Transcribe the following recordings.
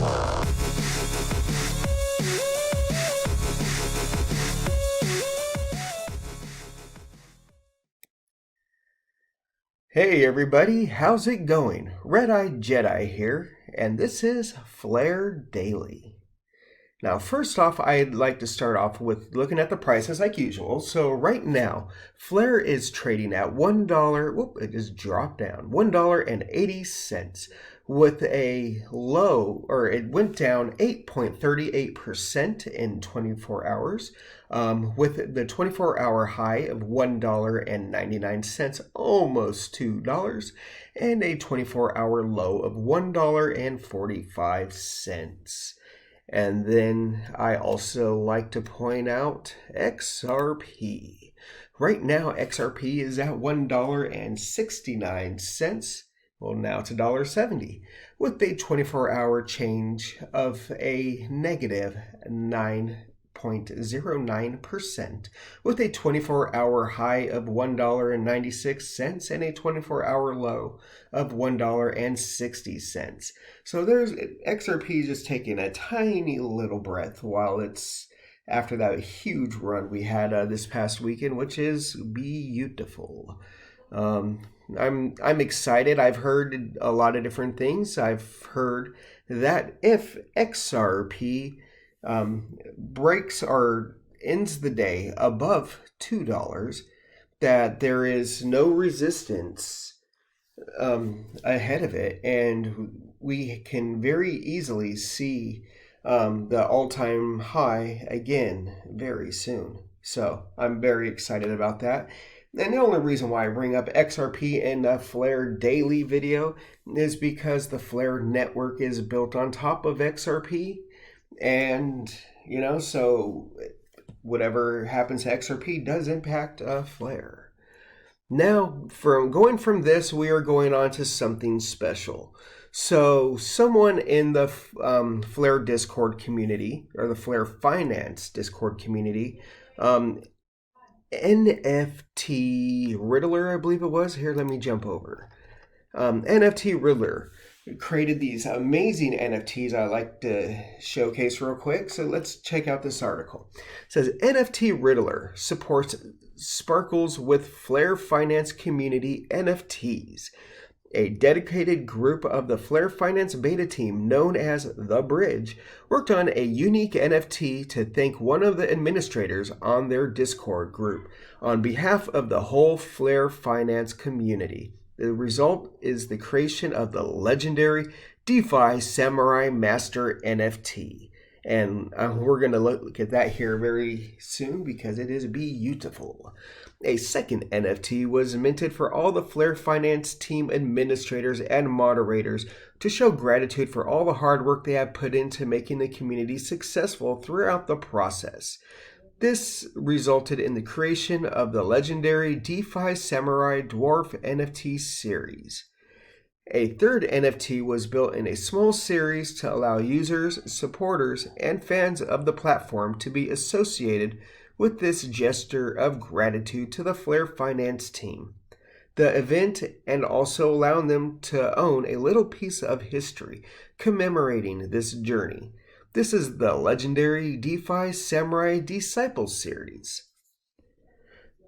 Hey everybody, how's it going? Redeyedjedi here, and this is FlareDaily. Now, first off, I'd like to start off with looking at the prices like usual. So right now, Flare is trading at $1, whoop, it just dropped down, $1.80 with a low, or it went down 8.38% in 24 hours, with the 24-hour high of $1.99, almost $2, and a 24-hour low of $1.45. And then I also like to point out XRP. Right now, XRP is at $1.69. Well, now it's $1.70, with a 24-hour change of a negative 9.09%, with a 24-hour high of $1.96 and a 24-hour low of $1.60. So there's XRP just taking a tiny little breath while it's after that huge run we had this past weekend, which is beautiful. I'm excited. I've heard a lot of different things. I've heard that if XRP breaks or ends the day above $2, that there is no resistance ahead of it, and we can very easily see the all-time high again very soon. So I'm very excited about that. And the only reason why I bring up XRP in the FlareDaily video is because the Flare network is built on top of XRP. And, so whatever happens to XRP does impact Flare. Now, going from this, we are going on to something special. So someone in the Flare Discord community, or the flarefinance Discord community, NFT Riddler, I believe it was. Here, let me jump over. NFT Riddler created these amazing NFTs I like to showcase real quick. So let's check out this article. It says NFT Riddler supports sparkles with flarefinance community NFTs. A dedicated group of the flarefinance beta team known as The Bridge worked on a unique NFT to thank one of the administrators on their Discord group on behalf of the whole flarefinance community. The result is the creation of the legendary DeFi Samurai Master NFT. And we're going to look at that here very soon because it is beautiful. A second NFT was minted for all the flarefinance team administrators and moderators to show gratitude for all the hard work they have put into making the community successful throughout the process. This resulted in the creation of the legendary DeFi Samurai Dwarf NFT series. A third NFT was built in a small series to allow users, supporters, and fans of the platform to be associated with this gesture of gratitude to the flarefinance team. The event and also allowing them to own a little piece of history commemorating this journey. This is the legendary DeFi Samurai Deciple series.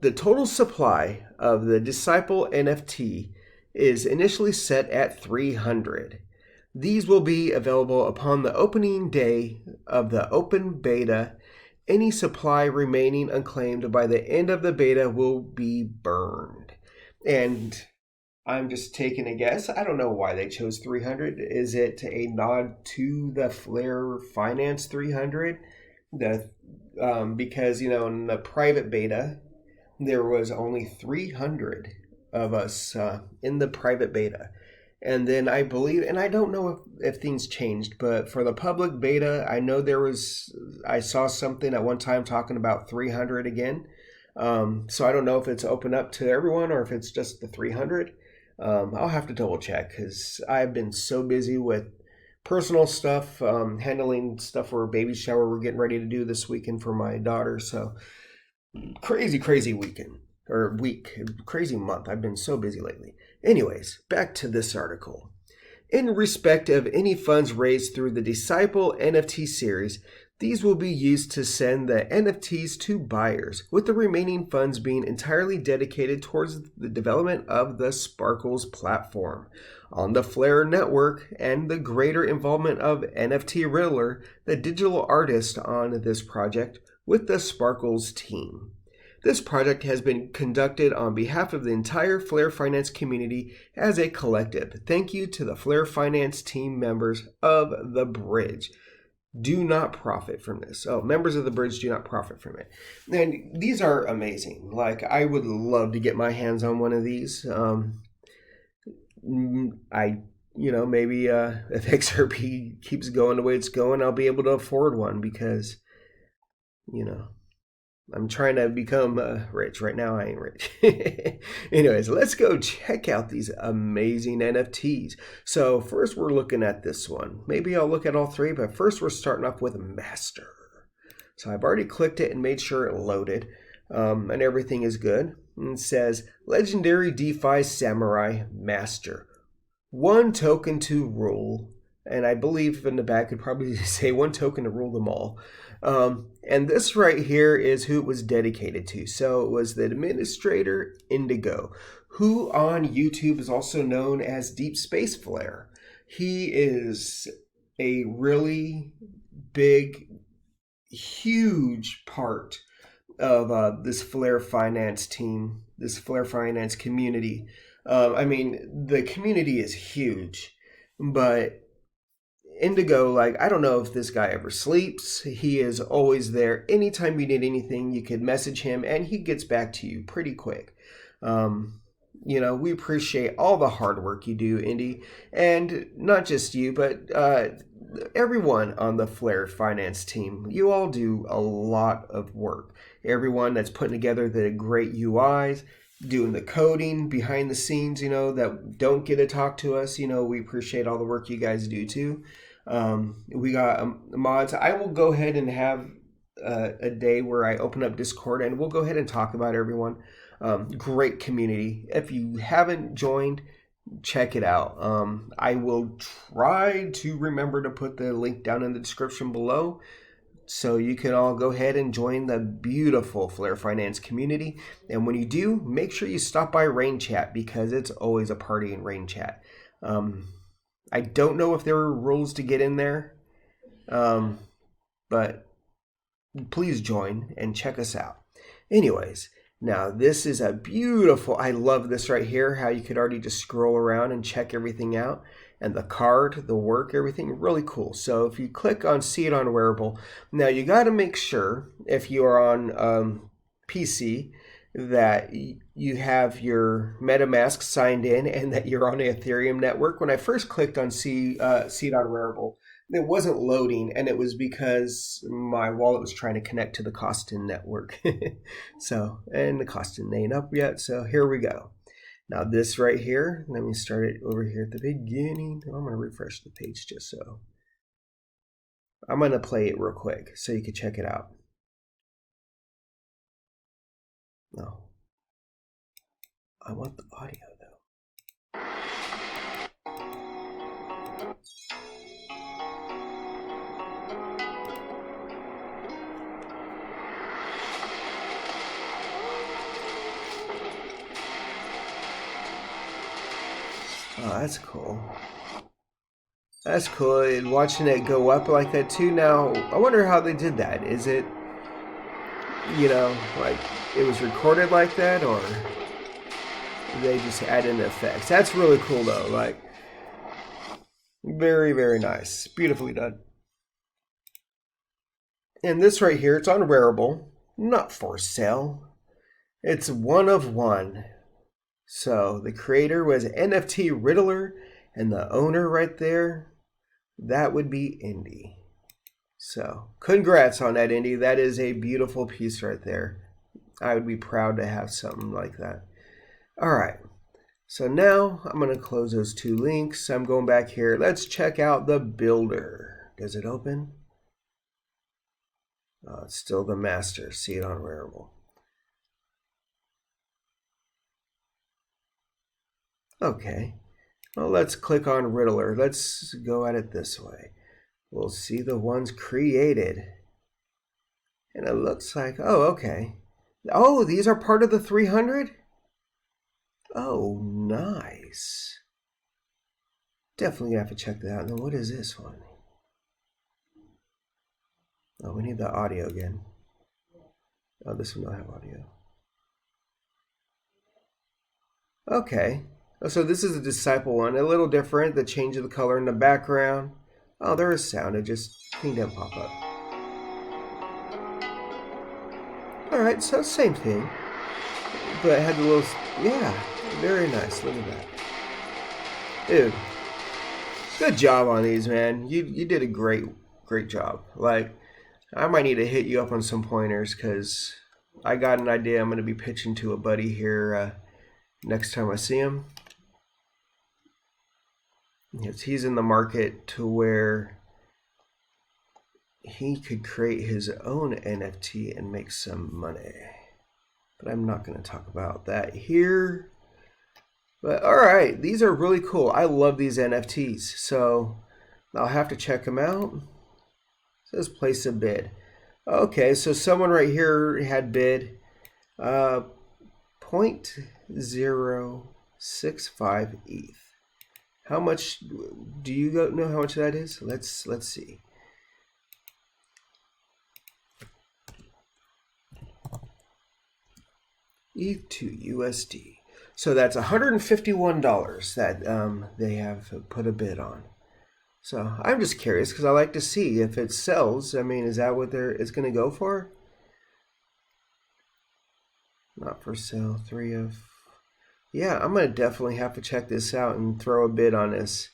The total supply of the Deciple NFT is initially set at 300. These will be available upon the opening day of the open beta. Any supply remaining unclaimed by the end of the beta will be burned. And I'm just taking a guess. I don't know why they chose 300. Is it a nod to the flarefinance 300? Because, in the private beta, there was only 300 of us in the private beta. And then I believe, and I don't know if things changed, but for the public beta, I know I saw something at one time talking about 300 again. So I don't know if it's open up to everyone or if it's just the 300. I'll have to double check because I've been so busy with personal stuff, handling stuff for a baby shower we're getting ready to do this weekend for my daughter. So crazy weekend. Or week, crazy month. I've been so busy lately. Anyways, back to this article. In respect of any funds raised through the Deciple NFT series, these will be used to send the NFTs to buyers, with the remaining funds being entirely dedicated towards the development of the Sparkles platform. On the Flare network and the greater involvement of NFT Riddler, the digital artist on this project, with the Sparkles team. This project has been conducted on behalf of the entire Flare Finance community as a collective. Thank you to the Flare Finance team members of the bridge. Do not profit from this. Oh, members of the bridge do not profit from it. And these are amazing. Like, I would love to get my hands on one of these. Maybe if XRP keeps going the way it's going, I'll be able to afford one because, I'm trying to become rich. Right now, I ain't rich. Anyways, let's go check out these amazing NFTs. So first, we're looking at this one. Maybe I'll look at all three, but first we're starting off with Master. So I've already clicked it and made sure it loaded, and everything is good. And it says, Legendary DeFi Samurai Master. 1 token to rule. And I believe in the back could probably say 1 token to rule them all. And this right here is who it was dedicated to. So it was the administrator Indigo, who on YouTube is also known as Deep Space Flare. He is a really big, huge part of this Flare Finance team, this Flare Finance community. The community is huge, but Indigo, I don't know if this guy ever sleeps. He is always there. Anytime you need anything, you can message him and he gets back to you pretty quick. We appreciate all the hard work you do, Indy. And not just you, but everyone on the Flare Finance team. You all do a lot of work. Everyone that's putting together the great UIs, doing the coding behind the scenes, that don't get to talk to us. We appreciate all the work you guys do too. We got mods. I will go ahead and have a day where I open up Discord and we'll go ahead and talk about everyone. Great community. If you haven't joined, check it out. I will try to remember to put the link down in the description below, so you can all go ahead and join the beautiful Flare Finance community. And when you do, make sure you stop by Rain Chat, because it's always a party in Rain Chat. I don't know if there are rules to get in there, but please join and check us out. Anyways, now this is a beautiful, I love this right here, how you could already just scroll around and check everything out. And the card, the work, everything, really cool. So if you click on See It on Rarible, now you got to make sure, if you are on PC, that you have your MetaMask signed in and that you're on the Ethereum network. When I first clicked on See It on Rarible, it wasn't loading, and it was because my wallet was trying to connect to the Costin network. And the Costin ain't up yet, so here we go. Now this right here, let me start it over here at the beginning. I'm going to refresh the page just so. I'm going to play it real quick so you can check it out. No. I want the audio though. Oh, that's cool. That's cool. And watching it go up like that too. Now, I wonder how they did that. Is it, like it was recorded like that, or they just add in the effects? That's really cool though. Like, very, very nice. Beautifully done. And this right here, it's on Rarible, not for sale. It's 1 of 1. So the creator was NFT Riddler, and the owner right there, that would be Indy. So congrats on that, Indy. That is a beautiful piece right there. I would be proud to have something like that. All right. So now I'm going to close those 2 links. I'm going back here. Let's check out the builder. Does it open? Oh, it's still the master. See it on Rarible. Okay. Well, let's click on Riddler. Let's go at it this way. We'll see the ones created. And it looks like, oh, okay. Oh, these are part of the 300? Oh, nice. Definitely have to check that out. Now, what is this one? Oh, we need the audio again. Oh, this one don't have audio. Okay. Oh, so this is a Deciple one. A little different. The change of the color in the background. Oh, there is sound. It just didn't pop up. Alright, so same thing. But it had the little... Yeah, very nice. Look at that. Dude. Good job on these, man. You did a great job. Like, I might need to hit you up on some pointers because I got an idea I'm going to be pitching to a buddy here next time I see him. Yes, he's in the market to where he could create his own NFT and make some money. But I'm not going to talk about that here. But alright, these are really cool. I love these NFTs. So I'll have to check them out. It says place a bid. Okay, so someone right here had bid 0.065 ETH. How much do you know how much that is? Let's see. ETH to USD. So that's $151 that they have put a bid on. So I'm just curious because I like to see if it sells. I mean, is that what it's going to go for? Not for sale. 3 of... Yeah, I'm going to definitely have to check this out and throw a bid on this.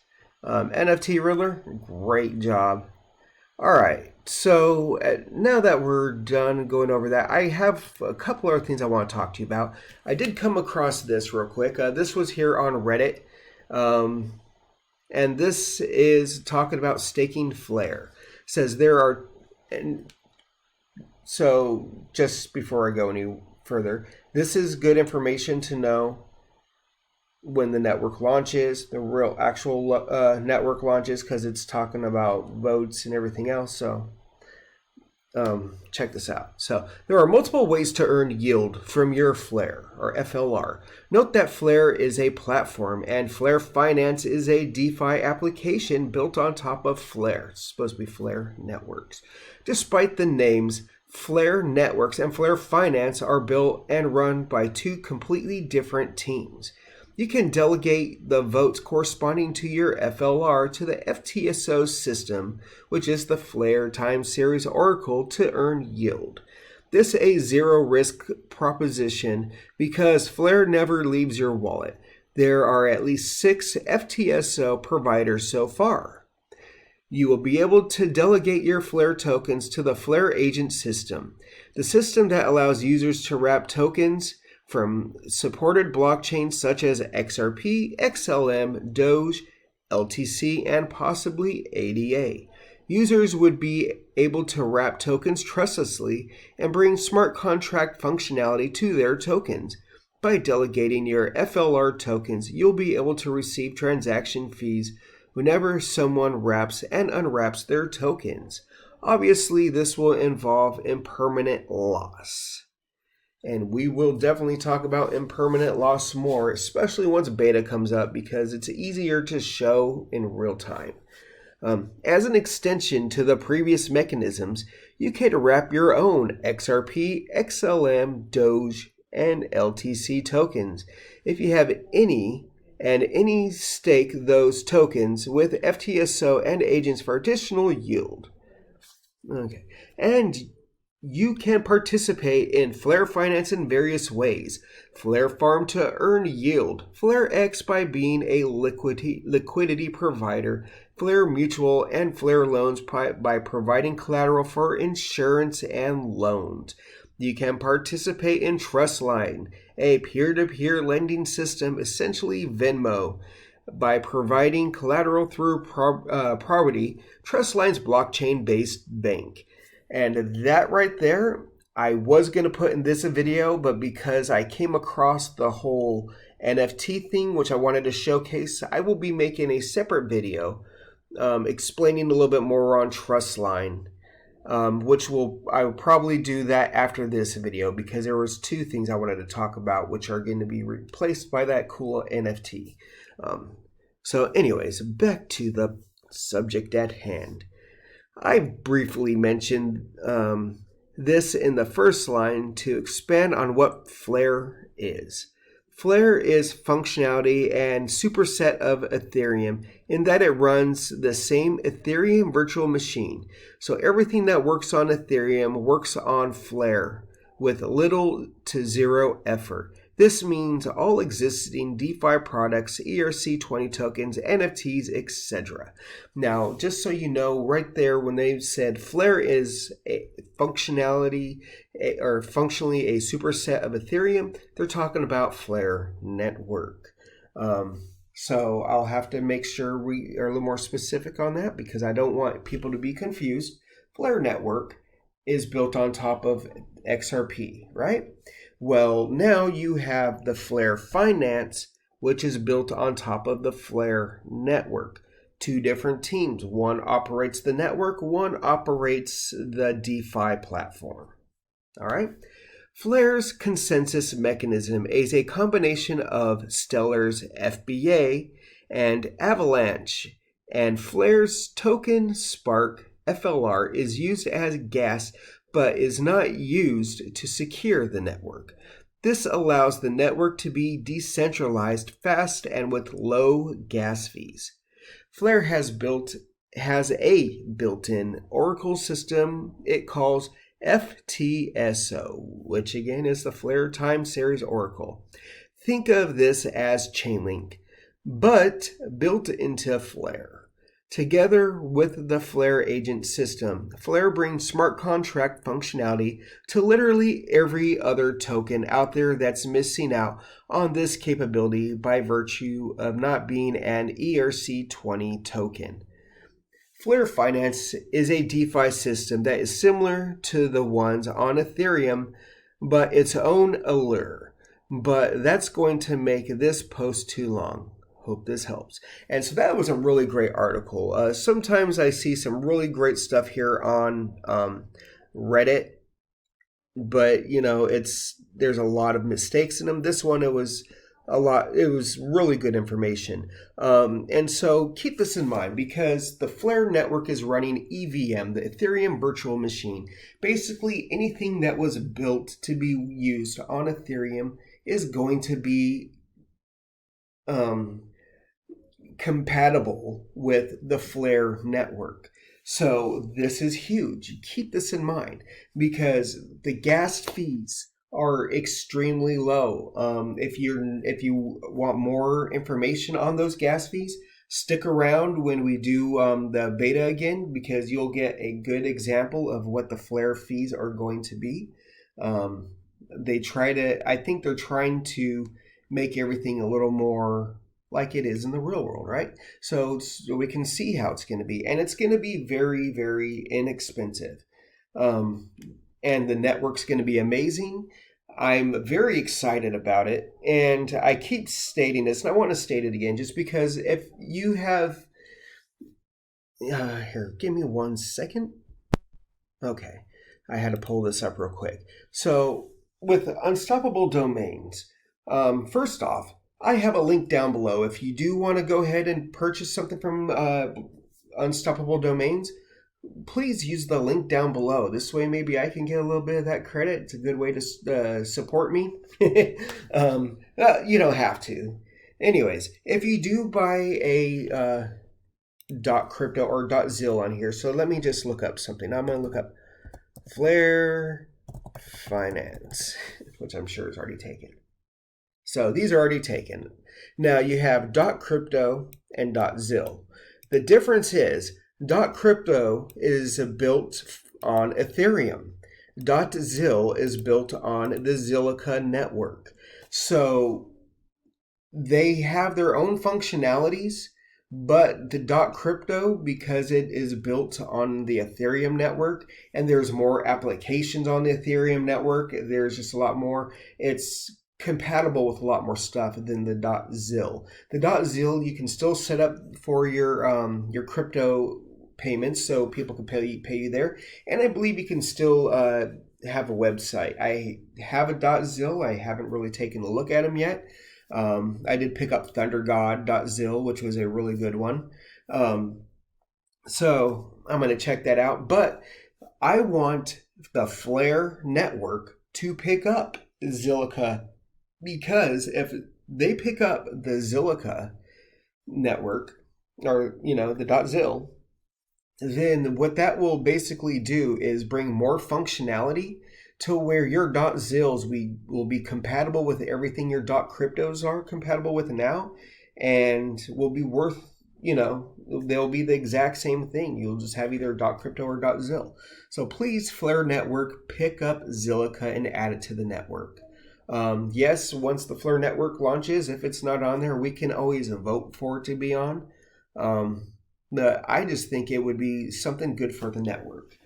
NFT Riddler, great job. All right, so now that we're done going over that, I have a couple other things I want to talk to you about. I did come across this real quick. This was here on Reddit, and this is talking about staking Flare. It says there are, and so just before I go any further, this is good information to know when the network launches, the real actual network launches, because it's talking about votes and everything else. So check this out. So there are multiple ways to earn yield from your Flare or FLR. Note that Flare is a platform and flarefinance is a DeFi application built on top of Flare. It's supposed to be Flarenetworks. Despite the names, Flarenetworks and flarefinance are built and run by two completely different teams. You can delegate the votes corresponding to your FLR to the FTSO system, which is the Flare time series oracle, to earn yield. This is a zero-risk proposition because Flare never leaves your wallet. There are at least 6 FTSO providers so far. You will be able to delegate your Flare tokens to the Flare agent system, the system that allows users to wrap tokens from supported blockchains such as XRP, XLM, Doge, LTC, and possibly ADA. Users would be able to wrap tokens trustlessly and bring smart contract functionality to their tokens. By delegating your FLR tokens, you'll be able to receive transaction fees whenever someone wraps and unwraps their tokens. Obviously, this will involve impermanent loss. And we will definitely talk about impermanent loss more, especially once beta comes up, because it's easier to show in real time. As an extension to the previous mechanisms, you can wrap your own XRP, XLM, Doge, and LTC tokens. If you have any stake those tokens with FTSO and agents for additional yield. Okay, and you can participate in flarefinance in various ways. Flare Farm to earn yield. Flare X by being a liquidity provider. Flare Mutual and Flare Loans by providing collateral for insurance and loans. You can participate in Trustline, a peer-to-peer lending system, essentially Venmo, by providing collateral through Probity, Trustline's blockchain-based bank. And that right there, I was going to put in this video, but because I came across the whole NFT thing, which I wanted to showcase. I will be making a separate video explaining a little bit more on Trustline, which I will probably do that after this video, because there was two things I wanted to talk about which are going to be replaced by that cool NFT. So anyways, back to the subject at hand. I briefly mentioned this in the first line to expand on what Flare is. Flare is functionality and superset of Ethereum in that it runs the same Ethereum virtual machine. So everything that works on Ethereum works on Flare with little to zero effort. This means all existing DeFi products, ERC20 tokens, NFTs, etc. Now, just so you know, right there when they said Flare is a functionality or functionally a superset of Ethereum, they're talking about Flarenetwork. So I'll have to make sure we are a little more specific on that, because I don't want people to be confused. Flarenetwork is built on top of XRP, right? Well, now you have the flarefinance, which is built on top of the Flare network. Two different teams. One operates the network, one operates the DeFi platform. All right. Flare's consensus mechanism is a combination of Stellar's FBA and Avalanche, and Flare's token Spark FLR is used as gas but is not used to secure the network. This allows the network to be decentralized fast and with low gas fees. Flare has a built-in Oracle system it calls FTSO, which again is the Flare Time Series Oracle. Think of this as Chainlink, but built into Flare. Together with the Flare agent system, Flare brings smart contract functionality to literally every other token out there that's missing out on this capability by virtue of not being an ERC20 token. Flarefinance is a DeFi system that is similar to the ones on Ethereum, but its own allure. But that's going to make this post too long. Hope this helps. And so that was a really great article. Sometimes I see some really great stuff here on Reddit, but you know, there's a lot of mistakes in them. This one, it was really good information. And so keep this in mind, because the Flare network is running EVM, the Ethereum virtual machine. Basically anything that was built to be used on Ethereum is going to be compatible with the Flare network. So this is huge. Keep this in mind, because the gas fees are extremely low. If you want more information on those gas fees, stick around when we do the beta again, because you'll get a good example of what the Flare fees are going to be. I think they're trying to make everything a little more like it is in the real world, right? So we can see how it's going to be. And it's going to be very, very inexpensive. And the network's going to be amazing. I'm very excited about it. And I keep stating this, and I want to state it again, just because if you have... here, give me 1 second. Okay, I had to pull this up real quick. So with Unstoppable Domains, first off, I have a link down below. If you do want to go ahead and purchase something from Unstoppable Domains, please use the link down below. This way maybe I can get a little bit of that credit. It's a good way to support me. You don't have to. Anyways, if you do buy a .crypto or .zil on here, so let me just look up something. I'm going to look up Flare Finance, which I'm sure is already taken. So these are already taken. Now you have .crypto and .zil. The difference is .crypto is built on Ethereum. .zil is built on the Zilliqa network. So they have their own functionalities, but the .crypto, because it is built on the Ethereum network and there's more applications on the Ethereum network, there's just a lot more. It's compatible with a lot more stuff than the .zil. The .zil you can still set up for your crypto payments, so people can pay you there, and I believe you can still have a website. I have a .zil. I haven't really taken a look at them yet. I did pick up thundergod.zil, which was a really good one. So I'm going to check that out. But I want the Flare network to pick up Zilliqa, because if they pick up the Zilliqa network, or the .zil, then what that will basically do is bring more functionality to where your .zils will be compatible with everything your .cryptos are compatible with now, and will be worth, they'll be the exact same thing. You'll just have either .crypto or .zil. So please, Flare Network, pick up Zilliqa and add it to the network. Yes, once the Flare Network launches, if it's not on there, we can always vote for it to be on. I just think it would be something good for the network.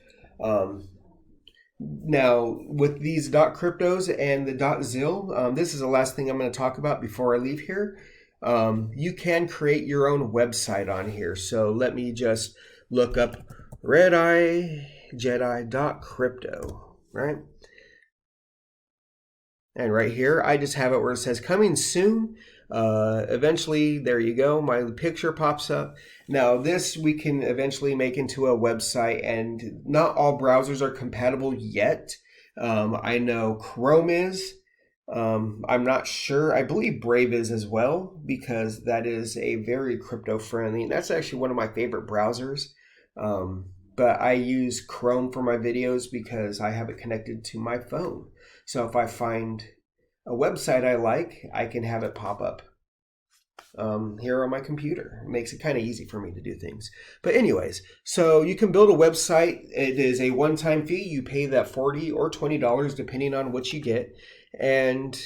Now, with these .cryptos and the .zil, this is the last thing I'm going to talk about before I leave here. You can create your own website on here. So let me just look up RedEyedJedi.crypto, right? And right here, I just have it where it says coming soon. Eventually, there you go. My picture pops up. Now, this we can eventually make into a website, and not all browsers are compatible yet. I know Chrome is. I'm not sure. I believe Brave is as well, because that is a very crypto friendly, and that's actually one of my favorite browsers. But I use Chrome for my videos because I have it connected to my phone. So if I find a website I like, I can have it pop up here on my computer. It makes it kind of easy for me to do things. But anyways, so you can build a website. It is a one-time fee. You pay that $40 or $20 depending on what you get. And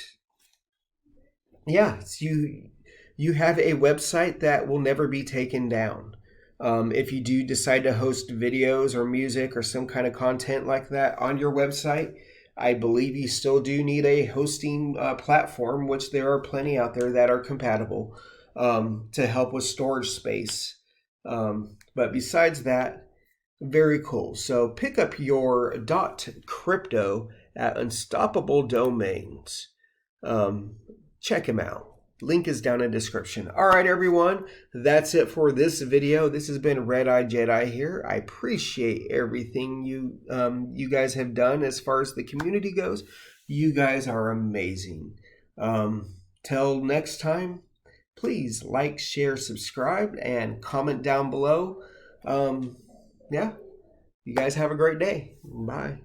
yeah, you have a website that will never be taken down. If you do decide to host videos or music or some kind of content like that on your website, I believe you still do need a hosting platform, which there are plenty out there that are compatible to help with storage space. But besides that, very cool. So pick up your .crypto at Unstoppable Domains. Check him out. Link is down in the description. All right, everyone. That's it for this video. This has been RedEyedJedi here. I appreciate everything you guys have done as far as the community goes. You guys are amazing. Till next time, please like, share, subscribe, and comment down below. Yeah, you guys have a great day. Bye.